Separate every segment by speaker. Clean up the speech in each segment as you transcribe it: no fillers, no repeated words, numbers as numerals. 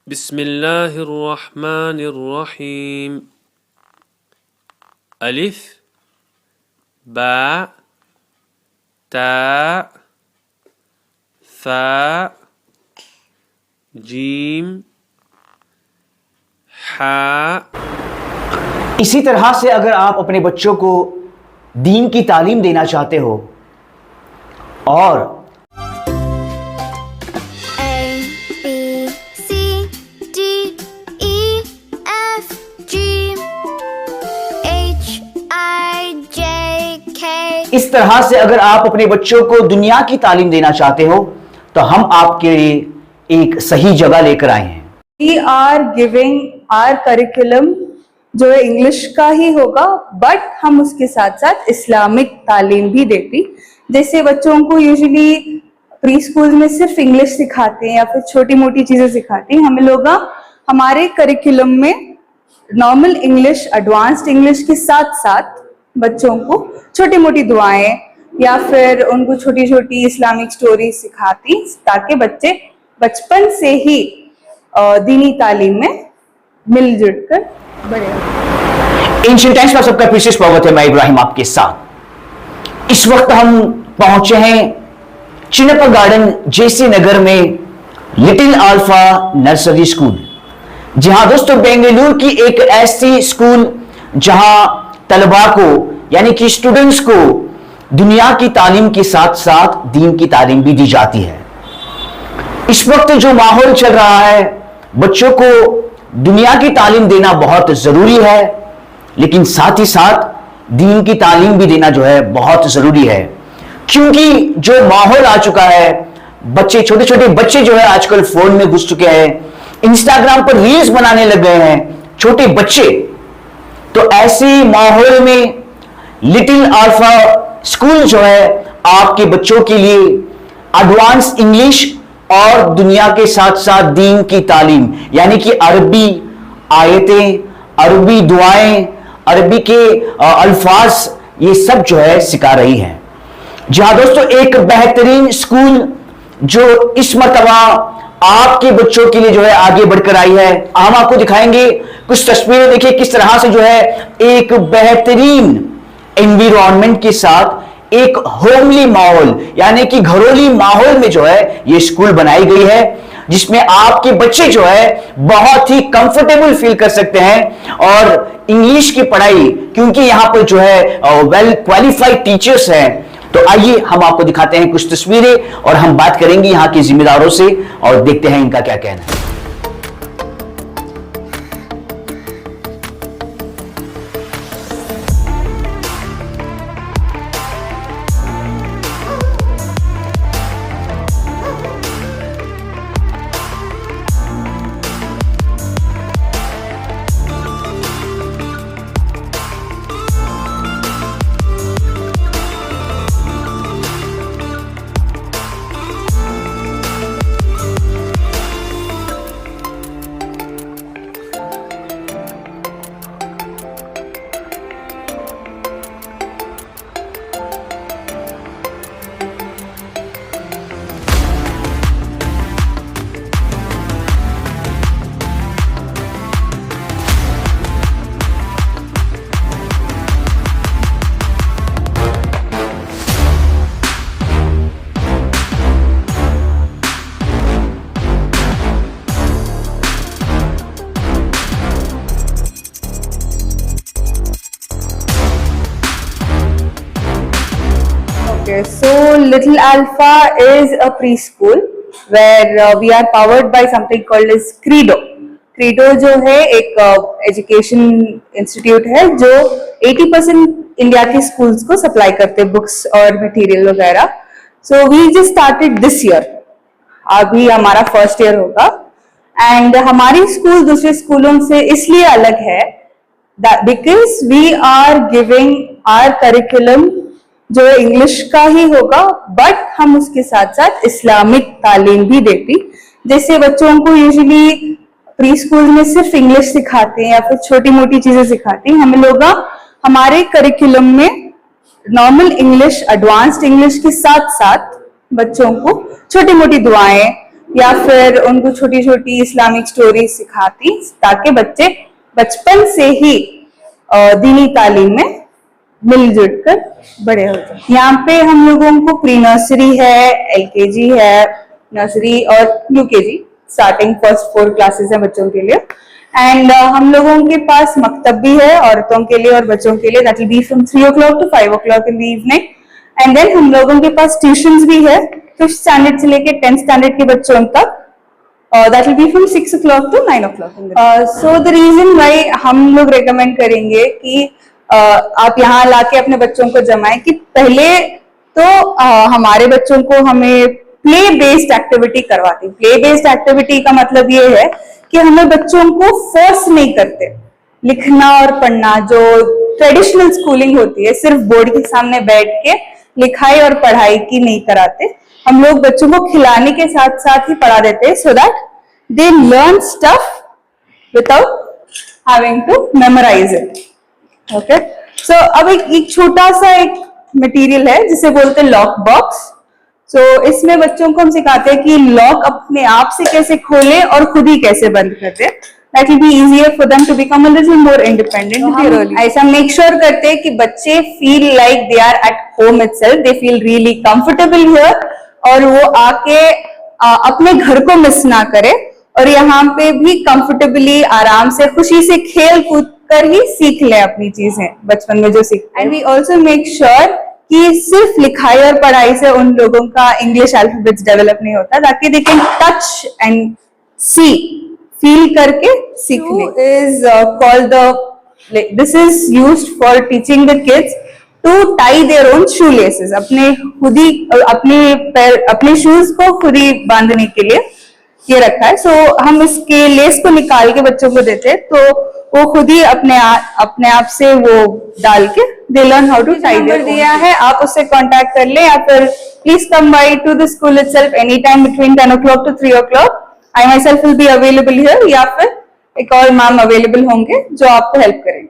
Speaker 1: बिस्मिल्लाहिर्रहमानिर्रहीम। अलिफ बा ता सा जीम हा।
Speaker 2: इसी तरह से अगर आप अपने बच्चों को दीन की तालीम देना चाहते हो और इस तरह से अगर आप अपने बच्चों को दुनिया की तालीम देना चाहते हो तो हम आपके लिए एक सही जगह लेकर आए हैं।
Speaker 3: We are giving our curriculum जो है इंग्लिश का ही होगा, बट हम उसके साथ साथ इस्लामिक तालीम भी देती। जैसे बच्चों को यूजुअली प्री स्कूल में सिर्फ इंग्लिश सिखाते हैं या फिर छोटी मोटी चीजें सिखाते हैं, हम लोग हमारे करिकुलम में नॉर्मल इंग्लिश, एडवांस्ड इंग्लिश के साथ साथ बच्चों को छोटी मोटी दुआएं या फिर उनको छोटी छोटी इस्लामिक स्टोरी सिखाती, ताकि बच्चे बचपन से ही दीनी तालीम में मिलजुल कर बढ़े।
Speaker 2: एंशिएंट टाइम्स में सबका फिर से स्वागत है। मैं इब्राहिम आपके साथ। इस वक्त हम पहुंचे हैं चिन्नप्पा गार्डन, जेसी नगर में लिटिल अल्फा नर्सरी स्कूल। जी हाँ दोस्तों, बेंगलुरु की एक ऐसी स्कूल जहां तलबा को यानी कि स्टूडेंट्स को दुनिया की तालीम के साथ साथ दीन की तालीम भी दी जाती है। इस वक्त जो माहौल चल रहा है, बच्चों को दुनिया की तालीम देना बहुत जरूरी है, लेकिन साथ ही साथ दीन की तालीम भी देना जो है बहुत जरूरी है। क्योंकि जो माहौल आ चुका है, बच्चे, छोटे छोटे बच्चे जो है आजकल फोन में घुस चुके हैं, इंस्टाग्राम पर रील्स बनाने लग गए हैं छोटे बच्चे। तो ऐसे माहौल में लिटिल अल्फा स्कूल जो है आपके बच्चों के लिए एडवांस इंग्लिश और दुनिया के साथ साथ दीन की तालीम यानी कि अरबी आयतें, अरबी दुआएं, अरबी के अल्फाज, ये सब जो है सिखा रही है। जहां दोस्तों एक बेहतरीन स्कूल जो इस मरतबा आपके बच्चों के लिए जो है आगे बढ़कर आई है। हम आपको दिखाएंगे कुछ तस्वीरें। देखिए किस तरह से जो है एक बेहतरीन एनवायरनमेंट के साथ एक होमली माहौल यानी कि घरोली माहौल में जो है ये स्कूल बनाई गई है, जिसमें आपके बच्चे जो है बहुत ही कंफर्टेबल फील कर सकते हैं। और इंग्लिश की पढ़ाई, क्योंकि यहां पर जो है वेल क्वालिफाइड टीचर्स हैं। तो आइए हम आपको दिखाते हैं कुछ तस्वीरें और हम बात करेंगे यहां के जिम्मेदारों से और देखते हैं इनका क्या कहना है।
Speaker 3: So Little Alpha is a preschool where we are powered by something called as Credo. Credo जो है एक एजुकेशन इंस्टीट्यूट है जो 80% इंडिया के स्कूल्स को सप्लाई करते हैं बुक्स और मटेरियल वगैरह। So we just started this year, अभी हमारा फर्स्ट ईयर होगा। एंड हमारी स्कूल दूसरे स्कूलों से इसलिए अलग है because we are giving our curriculum जो इंग्लिश का ही होगा, बट हम उसके साथ साथ इस्लामिक तालीम भी देती। जैसे बच्चों को यूजुअली प्री स्कूल में सिर्फ इंग्लिश सिखाते हैं या फिर छोटी मोटी चीजें सिखाते हैं, हम लोग हमारे करिकुलम में नॉर्मल इंग्लिश, एडवांस्ड इंग्लिश के साथ साथ बच्चों को छोटी मोटी दुआएं या फिर उनको छोटी छोटी इस्लामिक स्टोरी सिखाती, ताकि बच्चे बचपन से ही दीनी तालीम में मिलजुल कर बड़े हो जाए। यहाँ पे हम लोगों को प्री नर्सरी है, LKG है, नर्सरी और UKG, स्टार्टिंग फर्स्ट 4 क्लासेस है बच्चों के लिए। एंड हम लोगों के पास मकतब भी है औरतों के लिए और बच्चों के लिए, that will be from 3 o'clock to 5 o'clock in the evening. And then हम लोगों के पास ट्यूशंस भी है 5th स्टैंडर्ड से लेके 10th स्टैंडर्ड के बच्चों तक, that will be from 6 o'clock to 9 o'clock। So the reason why हम लोग रेकमेंड करेंगे कि आप यहाँ लाके अपने बच्चों को जमाएं कि पहले तो हमारे बच्चों को हमें प्ले बेस्ड एक्टिविटी करवाती। प्ले बेस्ड एक्टिविटी का मतलब ये है कि हमें बच्चों को फोर्स नहीं करते लिखना और पढ़ना, जो ट्रेडिशनल स्कूलिंग होती है सिर्फ बोर्ड के सामने बैठ के लिखाई और पढ़ाई की नहीं कराते। हम लोग बच्चों को खिलाने के साथ साथ ही पढ़ा देते हैं, so that they learn stuff without having to memorise it. Okay, so अब एक छोटा सा एक मटेरियल है जिसे बोलते हैं लॉक बॉक्स। सो इसमें बच्चों को हम सिखाते हैं कि लॉक अपने आप से कैसे खोले और खुद ही कैसे बंद कर दे। That will be easier for them to become a little more independent. ऐसा मेक श्योर करते हैं कि बच्चे feel like they are at home itself, they feel really comfortable here, और वो आके अपने घर को मिस ना करे और यहाँ पे भी कंफर्टेबली आराम से खुशी से खेल कूद कर ही सीख ले अपनी चीजें बचपन में जो सीखते हैं। And we also make sure कि सिर्फ लिखाई और पढ़ाई से उन लोगों का इंग्लिश अल्फाबेट्स डेवलप नहीं होता, ताकि they can touch and see, feel करके सीखने। Is called the, this is used for teaching the kids to tie their own shoelaces, अपने खुद ही अपने शूज को खुद ही बांधने के लिए ये रखा है। सो हम इसके लेस को निकाल के बच्चों को देते हैं, तो वो खुद ही अपने आप से वो डाल के they learn how to tie their. दिया है, आप उससे कांटेक्ट कर ले, या फिर please come by to the school itself any time between 10 o'clock to 3 o'clock। I myself will be available here, या फिर एक और मैम अवेलेबल होंगे जो आपको हेल्प करेंगे।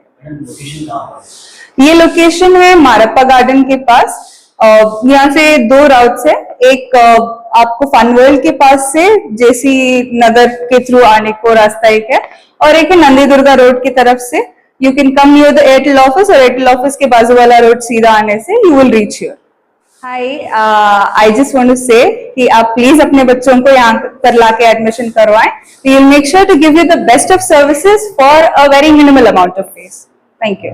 Speaker 3: ये लोकेशन है मारप्पा गार्डन के पास। यहाँ से 2 राउट्स है, एक आपको फन वर्ल्ड के पास से JC नगर के थ्रू आने को रास्ता एक है, और एक है नंदी दुर्गा रोड की तरफ से। You can come near the Airtel office, और एयरटेल ऑफिस के बाजू वाला रोड सीधा आने से you will reach here. Hi, I just want to say कि आप प्लीज अपने बच्चों को यहाँ पर लाके एडमिशन करवाएं। We will make sure to give you the best of services for a very minimal amount of fees. Thank you.